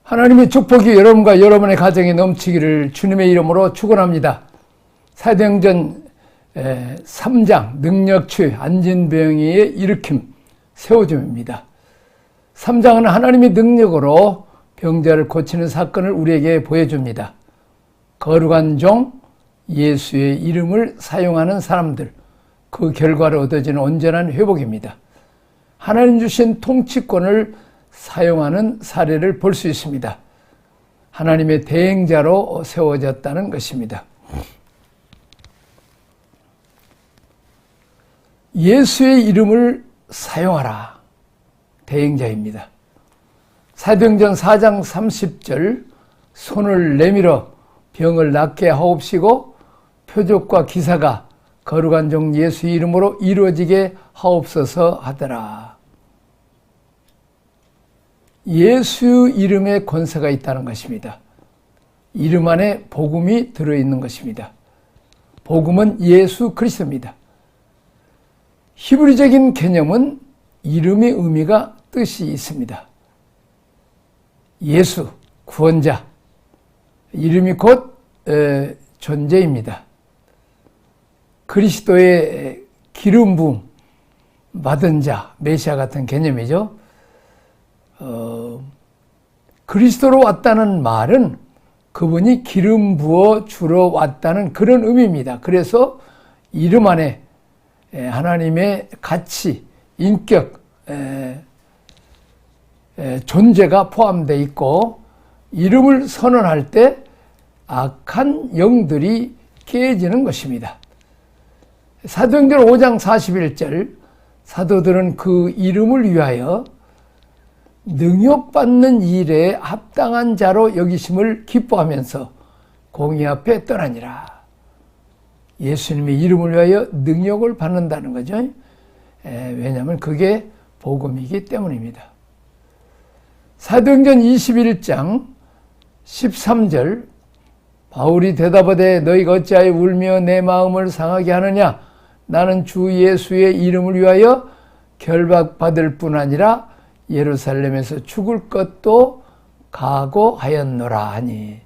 하나님의 축복이 여러분과 여러분의 가정에 넘치기를 주님의 이름으로 축원합니다. 사도행전 3장 능력추 안진병이의 일으킴 세워줌입니다. 3장은 하나님의 능력으로 병자를 고치는 사건을 우리에게 보여줍니다. 거룩한 종 예수의 이름을 사용하는 사람들, 그 결과로 얻어지는 온전한 회복입니다. 하나님 주신 통치권을 사용하는 사례를 볼 수 있습니다. 하나님의 대행자로 세워졌다는 것입니다. 예수의 이름을 사용하라. 대행자입니다. 사도행전 4장 30절 손을 내밀어 병을 낫게 하옵시고 표적과 기사가 거룩한 종 예수의 이름으로 이루어지게 하옵소서 하더라. 예수 이름에 권세가 있다는 것입니다. 이름 안에 복음이 들어있는 것입니다. 복음은 예수 그리스도입니다. 히브리적인 개념은 이름의 의미가 뜻이 있습니다. 예수, 구원자, 이름이 곧 존재입니다. 그리스도의 기름 부음 받은 자, 메시아 같은 개념이죠. 그리스도로 왔다는 말은 그분이 기름 부어 주러 왔다는 그런 의미입니다. 그래서 이름 안에 하나님의 가치, 인격, 존재가 포함되어 있고 이름을 선언할 때 악한 영들이 깨지는 것입니다. 사도행전 5장 41절 사도들은 그 이름을 위하여 능욕받는 일에 합당한 자로 여기심을 기뻐하면서 공의 앞에 떠나니라. 예수님의 이름을 위하여 능욕을 받는다는 거죠. 왜냐하면 그게 복음이기 때문입니다. 사도행전 21장 13절 바울이 대답하되 너희가 어찌하여 울며 내 마음을 상하게 하느냐. 나는 주 예수의 이름을 위하여 결박받을 뿐 아니라 예루살렘에서 죽을 것도 각오하였노라 하니.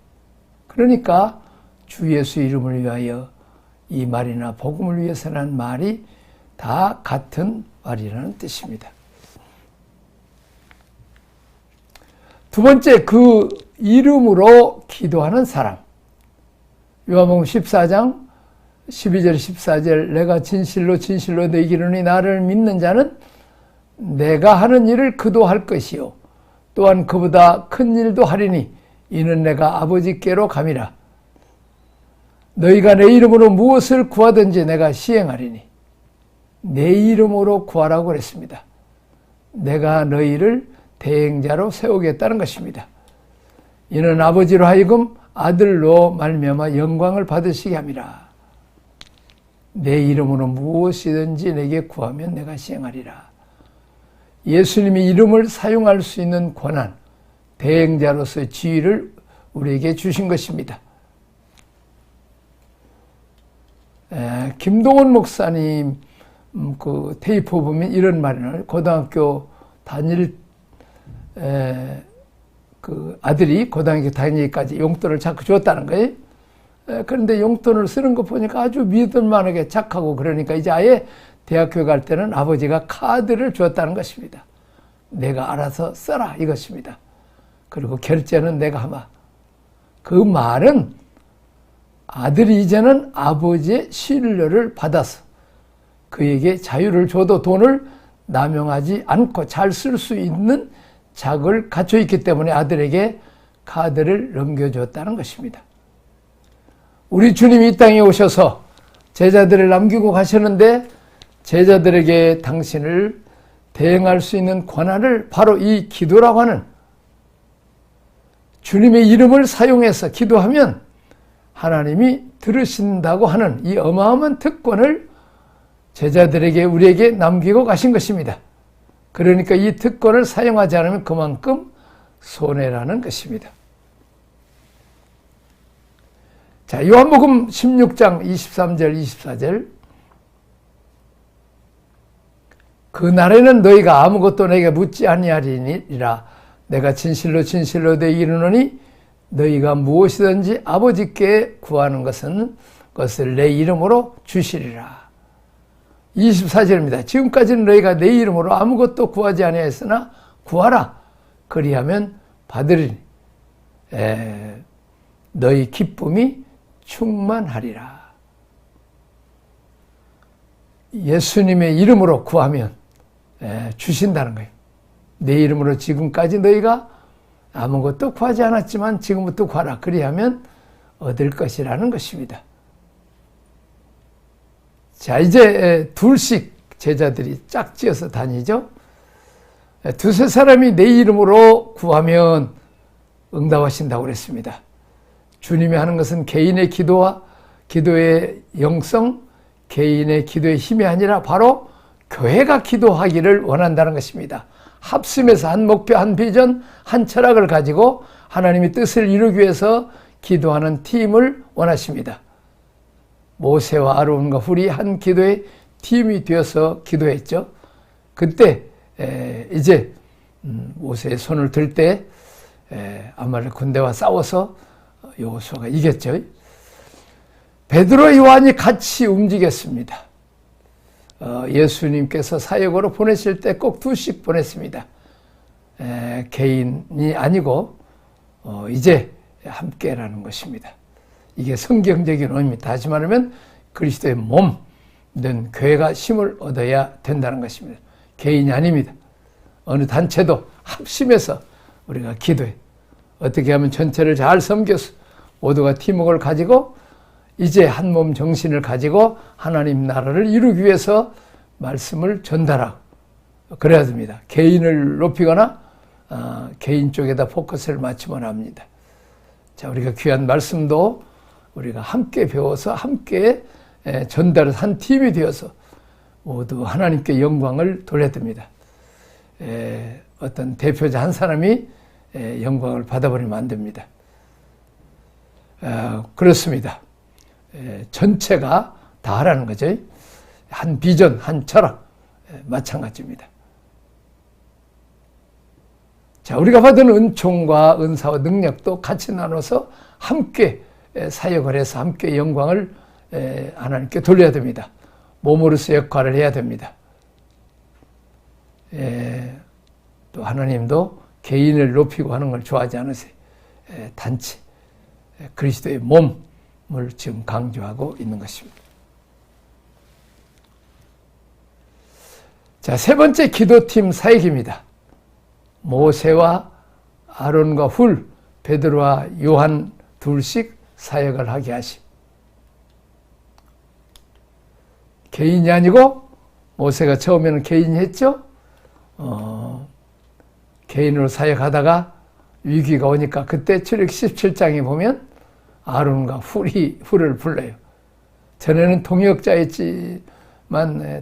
그러니까 주 예수 이름을 위하여 이 말이나 복음을 위해서라는 말이 다 같은 말이라는 뜻입니다. 두 번째, 그 이름으로 기도하는 사람. 요한복음 14장 12절 14절 내가 진실로 진실로 너희에게 이르노니 나를 믿는 자는 내가 하는 일을 그도 할 것이요 또한 그보다 큰 일도 하리니 이는 내가 아버지께로 감이라. 너희가 내 이름으로 무엇을 구하든지 내가 시행하리니. 내 이름으로 구하라고 그랬습니다. 내가 너희를 대행자로 세우겠다는 것입니다. 이는 아버지로 하여금 아들로 말미암아 영광을 받으시게 함이라. 내 이름으로 무엇이든지 내게 구하면 내가 시행하리라. 예수님의 이름을 사용할 수 있는 권한, 대행자로서의 지위를 우리에게 주신 것입니다. 김동원 목사님 그 테이프 보면 이런 말을 고등학교 다닐 그 아들이 고등학교 다니기까지 용돈을 자꾸 줬다는 거예요. 그런데 용돈을 쓰는 거 보니까 아주 믿을만하게 착하고 그러니까 이제 아예 대학교 갈 때는 아버지가 카드를 줬다는 것입니다. 내가 알아서 써라 이것입니다. 그리고 결제는 내가 하마. 그 말은 아들이 이제는 아버지의 신뢰를 받아서 그에게 자유를 줘도 돈을 남용하지 않고 잘 쓸 수 있는 자격을 갖춰 있기 때문에 아들에게 카드를 넘겨줬다는 것입니다. 우리 주님이 이 땅에 오셔서 제자들을 남기고 가셨는데 제자들에게 당신을 대행할 수 있는 권한을 바로 이 기도라고 하는 주님의 이름을 사용해서 기도하면 하나님이 들으신다고 하는 이 어마어마한 특권을 제자들에게 우리에게 남기고 가신 것입니다. 그러니까 이 특권을 사용하지 않으면 그만큼 손해라는 것입니다. 자, 요한복음 16장 23절 24절 그날에는 너희가 아무것도 내게 묻지 아니하리니라. 내가 진실로 진실로 너희에게 이르노니 너희가 무엇이든지 아버지께 구하는 것은 그것을 내 이름으로 주시리라. 24절입니다. 지금까지는 너희가 내 이름으로 아무것도 구하지 아니하였으나 구하라. 그리하면 받으리니 너희 기쁨이 충만하리라. 예수님의 이름으로 구하면 주신다는 거예요. 내 이름으로 지금까지 너희가 아무것도 구하지 않았지만 지금부터 구하라. 그리하면 얻을 것이라는 것입니다. 자, 이제 둘씩 제자들이 짝지어서 다니죠. 두세 사람이 내 이름으로 구하면 응답하신다고 그랬습니다. 주님이 하는 것은 개인의 기도와 기도의 영성, 개인의 기도의 힘이 아니라 바로 교회가 기도하기를 원한다는 것입니다. 합심해서 한 목표, 한 비전, 한 철학을 가지고 하나님의 뜻을 이루기 위해서 기도하는 팀을 원하십니다. 모세와 아론과 훌이 한 기도의 팀이 되어서 기도했죠. 그때 이제 모세의 손을 들 때 아말렉 군대와 싸워서 여호수아가 이겼죠. 베드로, 요한이 같이 움직였습니다. 예수님께서 사역으로 보내실 때 꼭 두씩 보냈습니다. 개인이 아니고 이제 함께라는 것입니다. 이게 성경적인 의미입니다. 다시 말하면 그리스도의 몸 된 교회가 힘을 얻어야 된다는 것입니다. 개인이 아닙니다. 어느 단체도 합심해서 우리가 기도해. 어떻게 하면 전체를 잘 섬겨서 모두가 팀워크를 가지고 이제 한 몸 정신을 가지고 하나님 나라를 이루기 위해서 말씀을 전달하고 그래야 됩니다. 개인을 높이거나 개인 쪽에다 포커스를 맞추면 합니다. 자, 우리가 귀한 말씀도 우리가 함께 배워서 함께 전달을 한 팀이 되어서 모두 하나님께 영광을 돌려야 됩니다. 어떤 대표자 한 사람이 영광을 받아버리면 안 됩니다. 그렇습니다. 전체가 다 하라는 거죠. 한 비전, 한 철학, 마찬가지입니다. 자, 우리가 받은 은총과 은사와 능력도 같이 나눠서 함께 사역을 해서 함께 영광을 하나님께 돌려야 됩니다. 몸으로서 역할을 해야 됩니다. 또 하나님도 개인을 높이고 하는 걸 좋아하지 않으세요. 단체, 그리스도의 몸을 지금 강조하고 있는 것입니다. 자, 세 번째 기도팀 사역입니다. 모세와 아론과 훌, 베드로와 요한 둘씩 사역을 하게 하심. 개인이 아니고 모세가 처음에는 개인이 했죠. 개인으로 사역하다가 위기가 오니까 그때 출애굽기 17장에 보면 아론과 훌을 불러요. 전에는 동역자였지만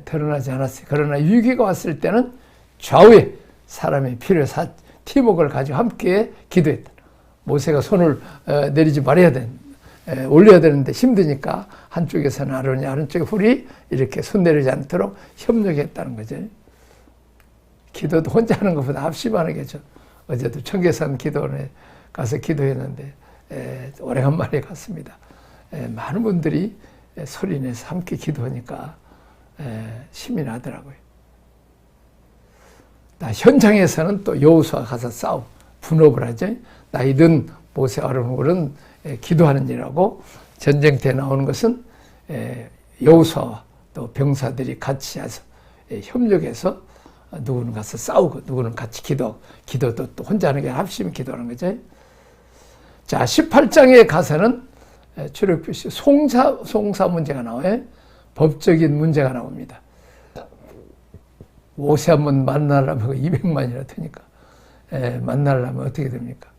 드러나지 않았어요. 그러나 위기가 왔을 때는 좌우에 사람이 필요해서 팀워크를 가지고 함께 기도했다. 모세가 손을 내리지 말아야 올려야 되는데 힘드니까 한쪽에서는 아론이, 아론쪽에 훌이 이렇게 손 내리지 않도록 협력했다는 거죠. 기도도 혼자 하는 것보다 합심하는 게죠. 어제도 청계산 기도원에 가서 기도했는데 오래간만에 갔습니다. 많은 분들이 소리내서 함께 기도하니까 힘이 나더라고요. 현장에서는 또 여호수아가 가서 싸우고 분업을 하죠. 나이 든 모세 아론은 기도하는 일이라고 전쟁터에 나오는 것은 여호수아와 또 병사들이 같이 해서 협력해서 누구는 가서 싸우고 누구는 같이 기도도 또 혼자 하는 게 합심히 기도하는 거죠. 자, 18장에 가서는 출애굽기 송사 문제가 나와요. 법적인 문제가 나옵니다. 모세 한번 만나려면 200만이나 되니까 만나려면 어떻게 됩니까?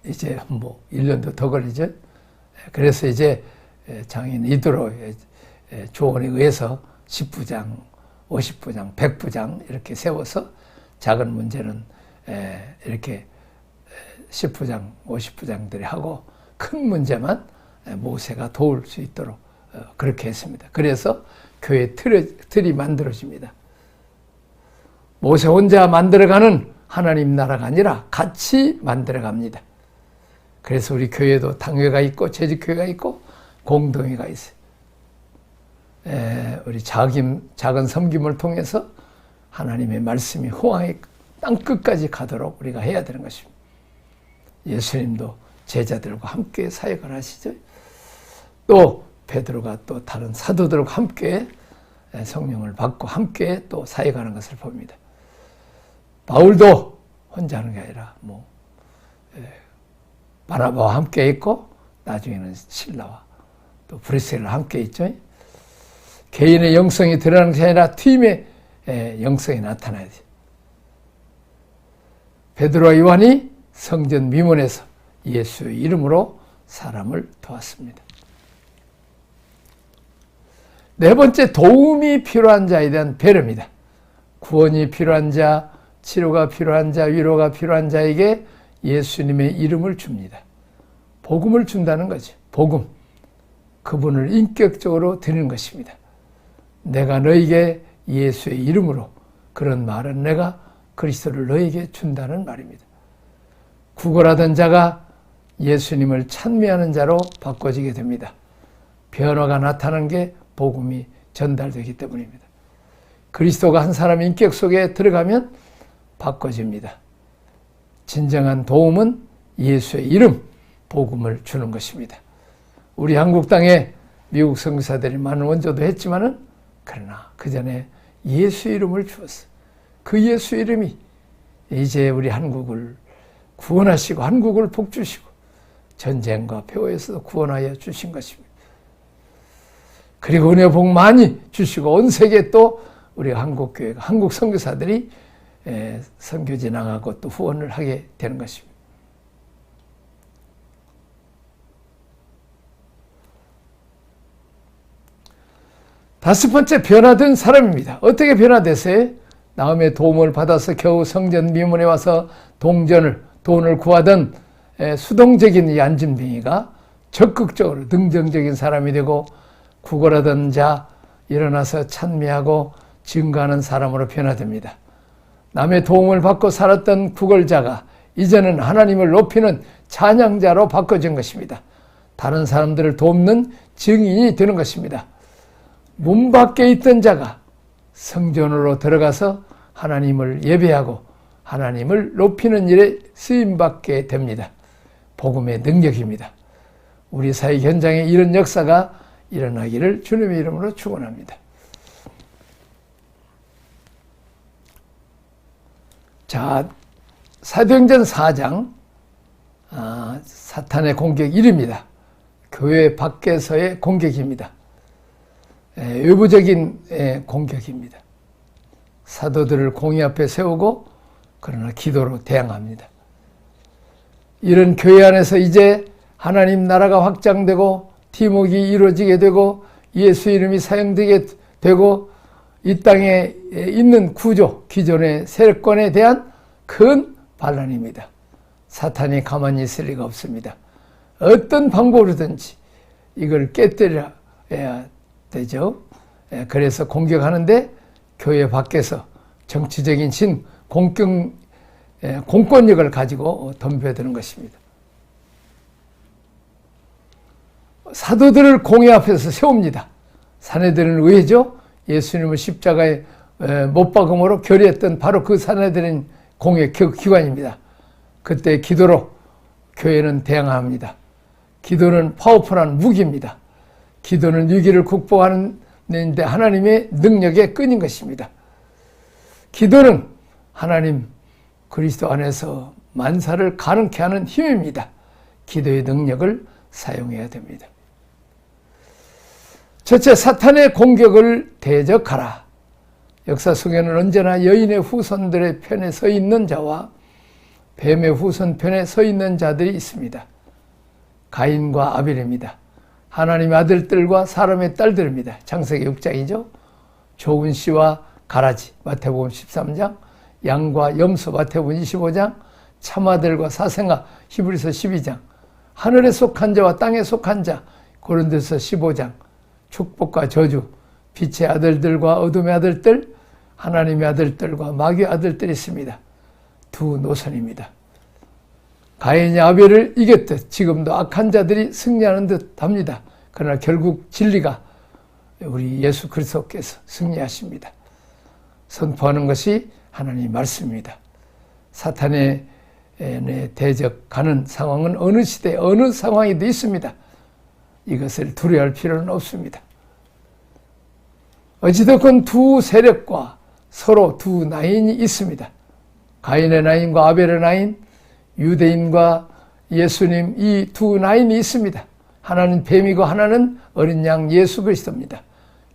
이제 뭐 1년도 더 걸리죠. 그래서 이제 장인 이도로 조언에 의해서 10부장, 50부장, 100부장 이렇게 세워서 작은 문제는 이렇게 10부장, 50부장들이 하고 큰 문제만 모세가 도울 수 있도록 그렇게 했습니다. 그래서 교회 틀이 만들어집니다. 모세 혼자 만들어가는 하나님 나라가 아니라 같이 만들어갑니다. 그래서 우리 교회도 당회가 있고 재직교회가 있고 공동회가 있어요. 우리 작은 섬김을 통해서 하나님의 말씀이 호황의 땅끝까지 가도록 우리가 해야 되는 것입니다. 예수님도 제자들과 함께 사역을 하시죠. 또 베드로가 또 다른 사도들과 함께 성령을 받고 함께 또 사역하는 것을 봅니다. 바울도 혼자 하는 게 아니라 바나바와 함께 있고 나중에는 실라와 또 브리스라와 함께 있죠. 개인의 영성이 드러나는 것이 아니라 팀의 영성이 나타나야지. 베드로와 요한이 성전 미문에서 예수의 이름으로 사람을 도왔습니다. 네 번째, 도움이 필요한 자에 대한 배려입니다. 구원이 필요한 자, 치료가 필요한 자, 위로가 필요한 자에게 예수님의 이름을 줍니다. 복음을 준다는 거죠. 복음. 그분을 인격적으로 드리는 것입니다. 내가 너에게 예수의 이름으로, 그런 말은 내가 그리스도를 너에게 준다는 말입니다. 구걸하던 자가 예수님을 찬미하는 자로 바꿔지게 됩니다. 변화가 나타나는 게 복음이 전달되기 때문입니다. 그리스도가 한 사람의 인격 속에 들어가면 바꿔집니다. 진정한 도움은 예수의 이름, 복음을 주는 것입니다. 우리 한국 땅에 미국 선교사들이 많은 원조도 했지만은 그러나 그 전에 예수 이름을 주었어요. 그 예수 이름이 이제 우리 한국을 구원하시고 한국을 복주시고 전쟁과 폐허에서도 구원하여 주신 것입니다. 그리고 은혜 복 많이 주시고 온 세계에 또 우리 한국교회가 한국 선교사들이 선교지 나가고 또 후원을 하게 되는 것입니다. 다섯 번째, 변화된 사람입니다. 어떻게 변화됐어요? 나음의 도움을 받아서 겨우 성전 미문에 와서 돈을 구하던 수동적인 이 안진뱅이가 적극적으로 능정적인 사람이 되고 구걸하던 자 일어나서 찬미하고 증거하는 사람으로 변화됩니다. 남의 도움을 받고 살았던 구걸자가 이제는 하나님을 높이는 찬양자로 바꿔진 것입니다. 다른 사람들을 돕는 증인이 되는 것입니다. 문 밖에 있던 자가 성전으로 들어가서 하나님을 예배하고 하나님을 높이는 일에 쓰임받게 됩니다. 복음의 능력입니다. 우리 사회 현장에 이런 역사가 일어나기를 주님의 이름으로 축원합니다. 자, 사도행전 4장 사탄의 공격 1입니다. 교회 밖에서의 공격입니다. 외부적인 공격입니다. 사도들을 공의 앞에 세우고 그러나 기도로 대항합니다. 이런 교회 안에서 이제 하나님 나라가 확장되고 팀워크가 이루어지게 되고 예수 이름이 사용되게 되고 이 땅에 있는 구조, 기존의 세력권에 대한 큰 반란입니다. 사탄이 가만히 있을 리가 없습니다. 어떤 방법으로든지 이걸 깨뜨려야 되죠. 그래서 공격하는데 교회 밖에서 정치적인 공권력을 가지고 덤벼드는 것입니다. 사도들을 공회 앞에서 세웁니다. 사내들은 의회죠. 예수님을 십자가에 못 박음으로 결의했던 바로 그 사내들인 공회 기관입니다. 그때 기도로 교회는 대항합니다. 기도는 파워풀한 무기입니다. 기도는 위기를 극복하는 데 하나님의 능력의 끈인 것입니다. 기도는 하나님 그리스도 안에서 만사를 가능케 하는 힘입니다. 기도의 능력을 사용해야 됩니다. 첫째, 사탄의 공격을 대적하라. 역사 속에는 언제나 여인의 후손들의 편에 서 있는 자와 뱀의 후손 편에 서 있는 자들이 있습니다. 가인과 아벨입니다. 하나님의 아들들과 사람의 딸들입니다. 창세기 6장이죠. 좋은 씨와 가라지 마태복음 13장, 양과 염소 마태복음 25장, 참아들과 사생아 히브리서 12장, 하늘에 속한 자와 땅에 속한 자 고린도서 15장, 축복과 저주, 빛의 아들들과 어둠의 아들들, 하나님의 아들들과 마귀의 아들들이 있습니다. 두 노선입니다. 가인이 아벨을 이겼듯 지금도 악한 자들이 승리하는 듯 합니다. 그러나 결국 진리가 우리 예수 그리스도께서 승리하십니다. 선포하는 것이 하나님의 말씀입니다. 사탄의 대적하는 상황은 어느 시대 어느 상황에도 있습니다. 이것을 두려워할 필요는 없습니다. 어찌됐건 두 세력과 서로 두 나인이 있습니다. 가인의 나인과 아벨의 나인, 유대인과 예수님, 이 두 나인이 있습니다. 하나는 뱀이고 하나는 어린 양 예수 그리스도입니다.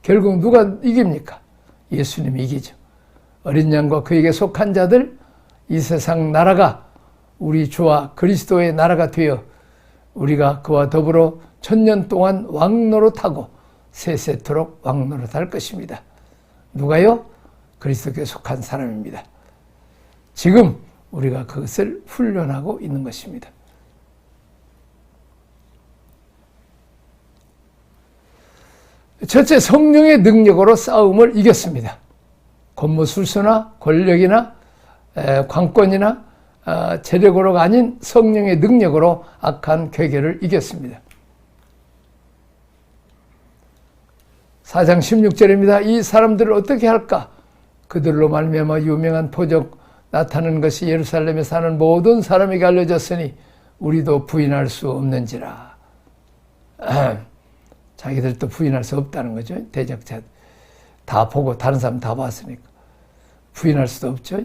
결국 누가 이깁니까? 예수님이 이기죠. 어린 양과 그에게 속한 자들, 이 세상 나라가 우리 주와 그리스도의 나라가 되어 우리가 그와 더불어 1000년 동안 왕노릇하고 세세토록 왕노릇할 것입니다. 누가요? 그리스도께 속한 사람입니다. 지금 우리가 그것을 훈련하고 있는 것입니다. 첫째, 성령의 능력으로 싸움을 이겼습니다. 권모술수나 권력이나 관권이나 재력으로가 아닌 성령의 능력으로 악한 괴계를 이겼습니다. 4장 16절입니다. 이 사람들을 어떻게 할까? 그들로 말미암아 유명한 표적 나타나는 것이 예루살렘에 사는 모든 사람에게 알려졌으니 우리도 부인할 수 없는지라. 자기들도 부인할 수 없다는 거죠. 대적자 다 보고 다른 사람 다 봤으니까 부인할 수도 없죠.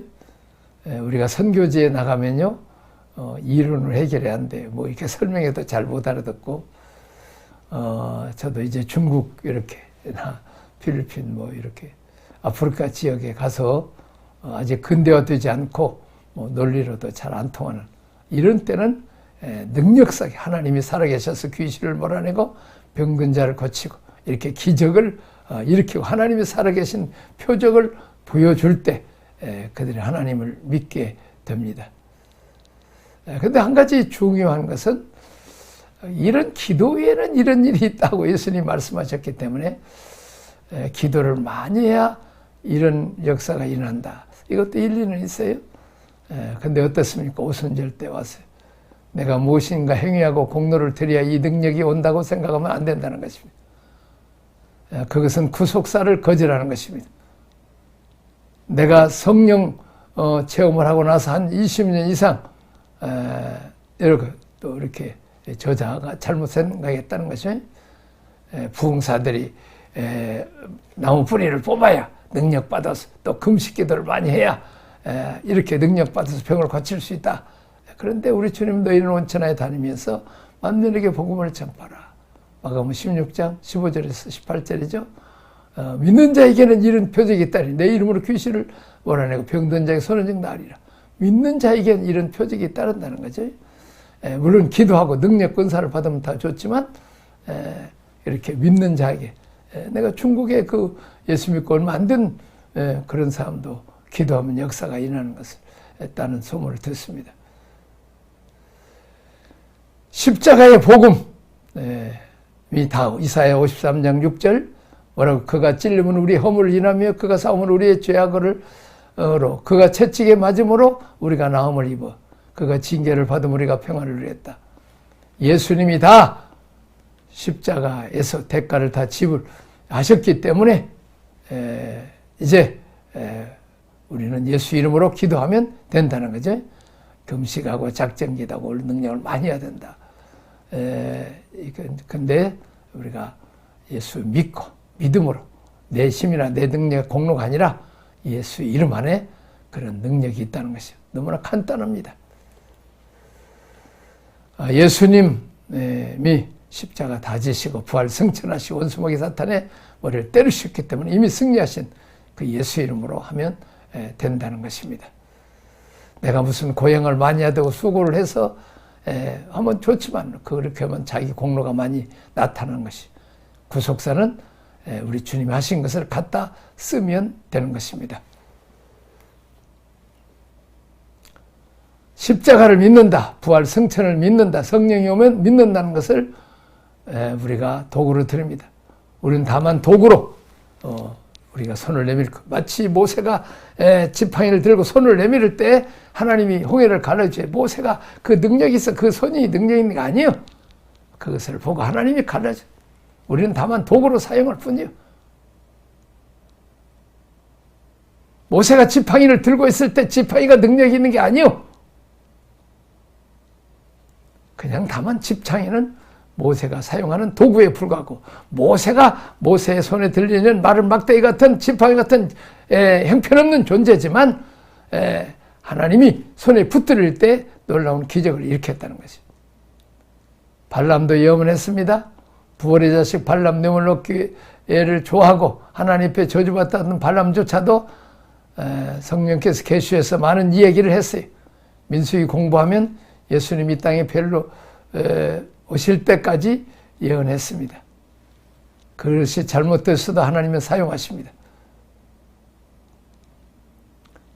우리가 선교지에 나가면요, 이론을 해결해야 한대요. 뭐 이렇게 설명해도 잘 못 알아듣고, 저도 이제 중국 이렇게 나 필리핀 뭐 이렇게 아프리카 지역에 가서 아직 근대화되지 않고 뭐 논리로도 잘 안 통하는 이런 때는 능력사게 하나님이 살아계셔서 귀신을 몰아내고 병든 자를 고치고 이렇게 기적을 일으키고 하나님이 살아계신 표적을 보여줄 때 그들이 하나님을 믿게 됩니다. 그런데 한 가지 중요한 것은 이런 기도에는 이런 일이 있다고 예수님이 말씀하셨기 때문에 기도를 많이 해야 이런 역사가 일어난다. 이것도 일리는 있어요. 근데 어떻습니까? 오순절 때 와서 내가 무엇인가 행위하고 공로를 드려야 이 능력이 온다고 생각하면 안 된다는 것입니다. 그것은 구속사를 거절하는 것입니다. 내가 성령 체험을 하고 나서 한 20년 이상 이렇게 또 이렇게 저자가 잘못 생각했다는 것이 부흥사들이 나무 뿌리를 뽑아야 능력받아서 또 금식기도를 많이 해야 이렇게 능력받아서 병을 고칠 수 있다. 그런데 우리 주님 너희는 온천하에 다니면서 만민에게 복음을 전파라. 마가복음 16장 15절에서 18절이죠. 믿는 자에게는 이런 표적이 있다니 내 이름으로 귀신을 몰아내고 병든 자에게 손을 정 나으리라. 믿는 자에게는 이런 표적이 따른다는 거죠. 물론 기도하고 능력 권사를 받으면 다 좋지만 이렇게 믿는 자에게 내가 중국에 그 예수 믿고 얼마 안 된 그런 사람도 기도하면 역사가 일어나는 것을 했다는 소문을 듣습니다. 십자가의 복음이 다 이사야 53장 6절 뭐라고 그가 찔림은 우리 허물을 인하며 그가 싸움은 우리의 죄악을 그가 채찍에 맞음으로 우리가 나음을 입어 그가 징계를 받음 우리가 평안을 누렸다. 예수님이 다 십자가에서 대가를 다 지불하셨기 때문에 이제 우리는 예수 이름으로 기도하면 된다는 거죠. 금식하고 작정기도하고 능력을 많이 해야 된다. 근데 우리가 예수 믿고 믿음으로 내 힘이나 내 능력 공로가 아니라 예수 이름 안에 그런 능력이 있다는 것이요. 너무나 간단합니다. 예수님이 십자가 다 지시고 부활 승천하시고 원수마귀 사탄의 머리를 때리셨기 때문에 이미 승리하신 그 예수 이름으로 하면 된다는 것입니다. 내가 무슨 고행을 많이 하고 수고를 해서 하면 좋지만 그렇게 하면 자기 공로가 많이 나타나는 것이 구속사는 우리 주님이 하신 것을 갖다 쓰면 되는 것입니다. 십자가를 믿는다, 부활 승천을 믿는다, 성령이 오면 믿는다는 것을 우리가 도구로 드립니다. 우리는 다만 도구로 우리가 손을 내밀 것. 마치 모세가 지팡이를 들고 손을 내밀을 때 하나님이 홍해를 갈라주죠. 모세가 그 능력이 있어. 그 손이 능력 있는 게 아니에요. 그것을 보고 하나님이 갈라줘. 우리는 다만 도구로 사용할 뿐이에요. 모세가 지팡이를 들고 있을 때 지팡이가 능력이 있는 게 아니에요. 그냥 다만 지팡이는 모세가 사용하는 도구에 불과하고, 모세가 모세의 손에 들리는 마른 막대기 같은 지팡이 같은 형편없는 존재지만 하나님이 손에 붙들릴 때 놀라운 기적을 일으켰다는 것이죠. 발람도 예언했습니다. 부활의 자식 발람 뇌물넣기를 좋아하고 하나님 앞에 저주받았던 발람조차도 성령께서 계시해서 많은 이야기를 했어요. 민수기 공부하면 예수님이 이 땅에 별로 오실 때까지 예언했습니다. 그것이 잘못됐어도 하나님은 사용하십니다.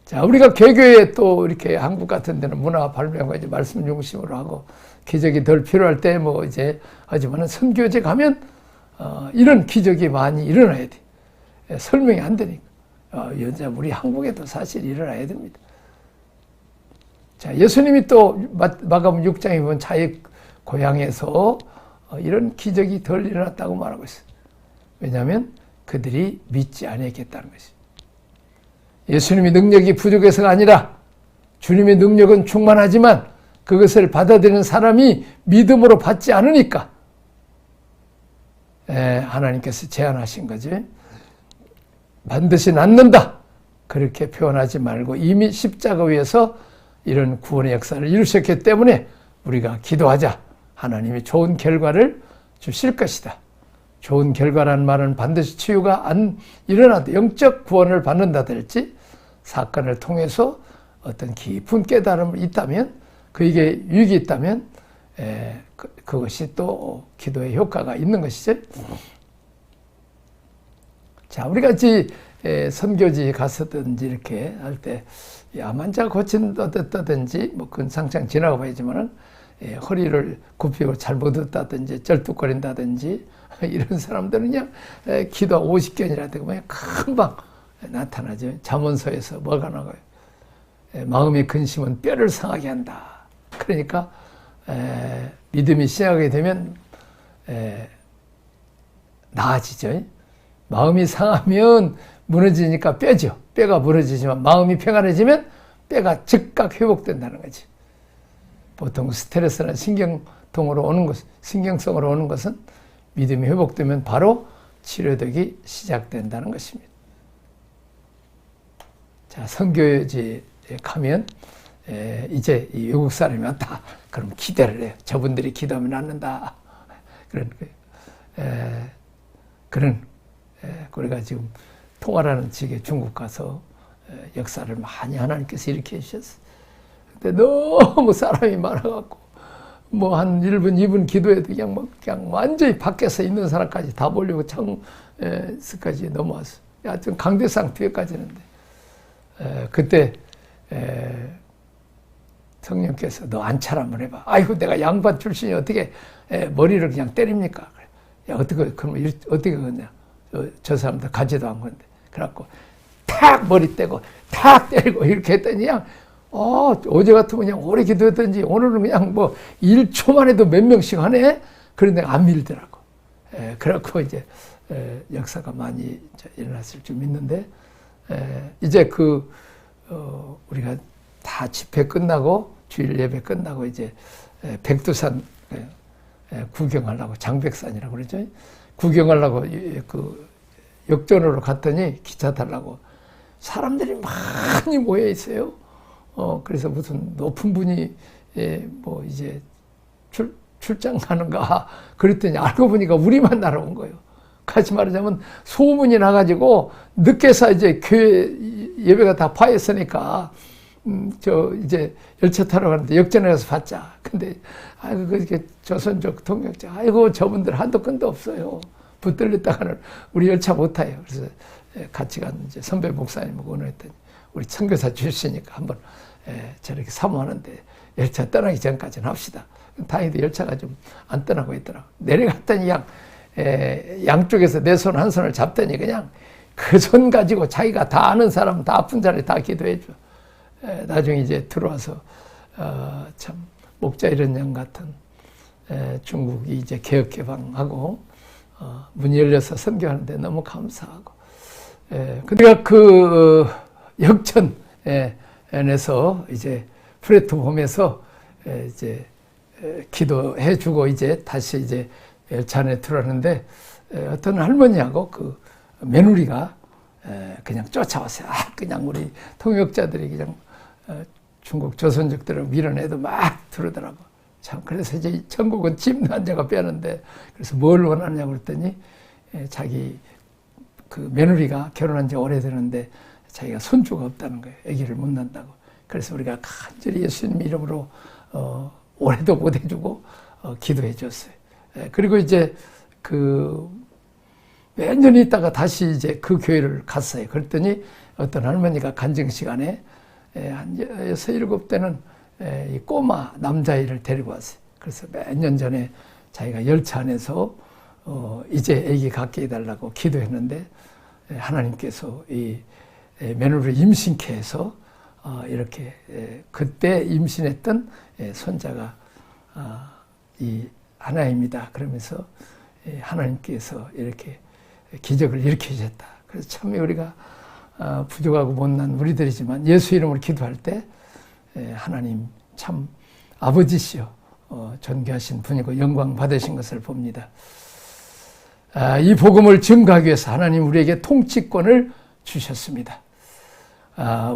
자, 우리가 개교에 또 이렇게 한국 같은 데는 문화 발명과 이제 말씀 중심으로 하고 기적이 덜 필요할 때 뭐 이제 하지만은 선교제 가면 이런 기적이 많이 일어나야 돼. 설명이 안 되니까. 여자 우리 한국에도 사실 일어나야 됩니다. 자, 예수님이 또 마가복음 6장에 보면 자기 고향에서 이런 기적이 덜 일어났다고 말하고 있어요. 왜냐하면 그들이 믿지 아니했겠다는 것이. 예수님의 능력이 부족해서가 아니라 주님의 능력은 충만하지만 그것을 받아들이는 사람이 믿음으로 받지 않으니까 하나님께서 제안하신 거지. 반드시 낫는다. 그렇게 표현하지 말고 이미 십자가 위에서 이런 구원의 역사를 이루셨기 때문에 우리가 기도하자. 하나님이 좋은 결과를 주실 것이다. 좋은 결과라는 말은 반드시 치유가 안 일어나도 영적 구원을 받는다든지 사건을 통해서 어떤 깊은 깨달음이 있다면, 그에게 유익이 있다면 그것이 또 기도의 효과가 있는 것이죠. 자, 우리가 선교지 갔었든지 이렇게 할 때 암환자 고친다든지 뭐 그건 상장 지나가 봐야지만은 허리를 굽히고 잘못 듣다든지 쩔뚝거린다든지 이런 사람들은 그냥 기도 50견이라든가 그냥 금방 나타나죠. 잠언서에서 뭐가 나가요? 마음의 근심은 뼈를 상하게 한다. 그러니까 믿음이 시작하게 되면 나아지죠. 마음이 상하면 무너지니까 뼈죠. 뼈가 무너지지만 마음이 평안해지면 뼈가 즉각 회복된다는 거지. 보통 스트레스나 신경성으로 오는 것은 믿음이 회복되면 바로 치료되기 시작된다는 것입니다. 자, 선교지에 가면 이제 이 외국 사람이 왔다. 그럼 기대를 해요. 저분들이 기도하면 낫는다. 우리가 지금 통화라는 직에 중국 가서 역사를 많이 하나님께서 일으켜 주셨어요. 근데 너무 사람이 많아갖고 뭐 한 1분, 2분 기도해도 그냥 완전히 밖에서 있는 사람까지 다 몰리고 창에서까지 넘어왔어. 하여튼 강대상 뒤에까지 있는데 그때 성령께서 너 안찰 한번 해봐. 아이고 내가 양반 출신이 어떻게 머리를 그냥 때립니까? 야 어떻게 그러면 어떻게 그러냐? 저 사람들 가지도 않은 건데. 그래갖고 탁 머리 떼고 탁 때리고 이렇게 했더니 그냥 어제 같으면 그냥 오래 기도했던지 오늘은 그냥 뭐 1초만 해도 몇 명씩 하네? 그런데 안 밀더라고. 그래갖고 이제 역사가 많이 일어났을 줄 믿는데 이제 우리가 다 집회 끝나고 주일 예배 끝나고 이제 백두산 구경하려고 장백산이라고 그러죠. 구경하려고 그 역전으로 갔더니 기차 타려고 사람들이 많이 모여 있어요. 그래서 무슨 높은 분이 뭐 이제 출장 가는가 그랬더니 알고 보니까 우리만 날아온 거예요. 같이 말하자면 소문이 나가지고 늦게서 이제 교회 예배가 다 파했으니까 이제 열차 타러 가는데 역전에 가서 받자. 근데 아이고 그렇게 조선족 통역자 아이고 저분들 한도 끝도 없어요. 붙들렸다가는 우리 열차 못 타요. 그래서 같이 간 이제 선배 목사님하고 의논했더니 우리 선교사 출신이니까 한번 저렇게 사모하는데 열차 떠나기 전까지는 합시다. 다행히도 열차가 좀 안 떠나고 있더라고. 내려갔더니 양쪽에서 내 손 한 손을 잡더니 그냥 그 손 가지고 자기가 다 아는 사람, 다 아픈 자리 다 기도해줘. 나중에 이제 들어와서 참 목자 이런 양 같은 중국이 이제 개혁 개방하고 문이 열려서 선교하는데 너무 감사하고. 그러니까 그 역전에서 이제 플랫폼에서 이제 기도해주고 이제 다시 이제 열차 안에 들어왔는데 어떤 할머니하고 그 며느리가 그냥 쫓아왔어요. 그냥 우리 통역자들이 그냥 중국 조선족들을 밀어내도 막 들어오더라고. 참, 그래서 이제 천국은 짐도 한 자가 빼는데, 그래서 뭘 원하냐고 그랬더니, 자기 그 며느리가 결혼한 지 오래되는데, 자기가 손주가 없다는 거예요. 아기를 못 낳는다고. 그래서 우리가 간절히 예수님 이름으로, 올해도 못 해주고, 기도해 줬어요. 그리고 이제 몇 년 있다가 다시 이제 그 교회를 갔어요. 그랬더니 어떤 할머니가 간증 시간에 한 6, 7대는 이 꼬마 남자아이를 데리고 왔어요. 그래서 몇 년 전에 자기가 열차 안에서 이제 아기 갖게 해달라고 기도했는데 하나님께서 이 며느리를 임신케 해서 이렇게 그때 임신했던 손자가 이 하나입니다. 그러면서 하나님께서 이렇게 기적을 일으키셨다. 그래서 참 우리가 부족하고 못난 우리들이지만 예수 이름으로 기도할 때 하나님 참 아버지시여 존귀하신 분이고 영광 받으신 것을 봅니다. 이 복음을 증거하기 위해서 하나님 우리에게 통치권을 주셨습니다.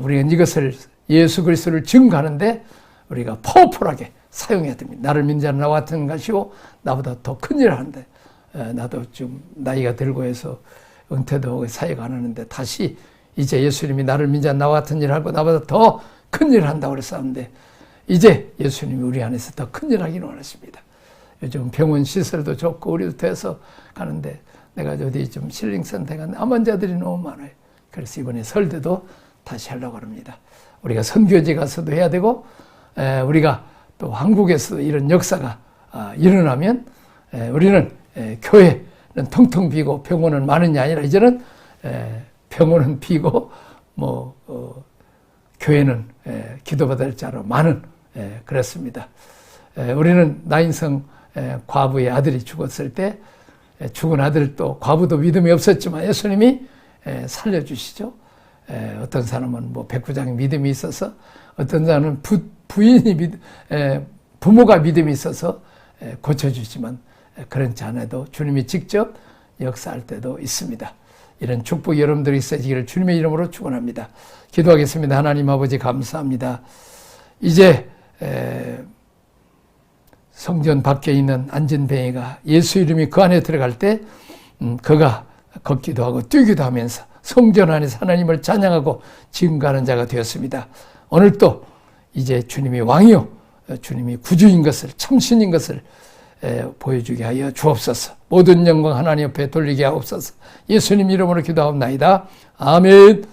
우리가 이것을 예수 그리스도를 증거하는데 우리가 파워풀하게 사용해야 됩니다. 나를 믿는 자는 나와 같은 것이고 나보다 더 큰 일을 하는데 나도 좀 나이가 들고 해서 은퇴도 하고 사역 안 하는데 다시 이제 예수님이 나를 믿는 자는 나와 같은 일을 하고 나보다 더 큰 일을 한다고 그랬었는데 이제 예수님이 우리 안에서 더 큰 일을 하기를 원하십니다. 요즘 병원 시설도 좋고 우리도 돼서 가는데 내가 어디 좀 힐링센터에 갔는데 암 환자들이 너무 많아요. 그래서 이번에 설대도 다시 하려고 합니다. 우리가 선교지 가서도 해야 되고 우리가 또 한국에서 이런 역사가 일어나면 우리는 교회는 텅텅 비고 병원은 많은 게 아니라 이제는 병원은 비고 교회는 기도받을 자로 많은 그렇습니다. 우리는 나인성 과부의 아들이 죽었을 때 죽은 아들도 과부도 믿음이 없었지만 예수님이 살려주시죠. 어떤 사람은 백부장이 믿음이 있어서 어떤 사람은 부인이 부모가 믿음이 있어서 고쳐주지만 그렇지 않아도 주님이 직접 역사할 때도 있습니다. 이런 축복이 여러분들이 있어지기를 주님의 이름으로 축원합니다. 기도하겠습니다. 하나님 아버지 감사합니다. 이제 성전 밖에 있는 안진뱅이가 예수 이름이 그 안에 들어갈 때 그가 걷기도 하고 뛰기도 하면서 성전 안에서 하나님을 찬양하고 증거하는 자가 되었습니다. 오늘 또 이제 주님이 왕이요 주님이 구주인 것을 참신인 것을 보여주게 하여 주옵소서. 모든 영광 하나님 옆에 돌리게 하옵소서. 예수님 이름으로 기도하옵나이다. 아멘.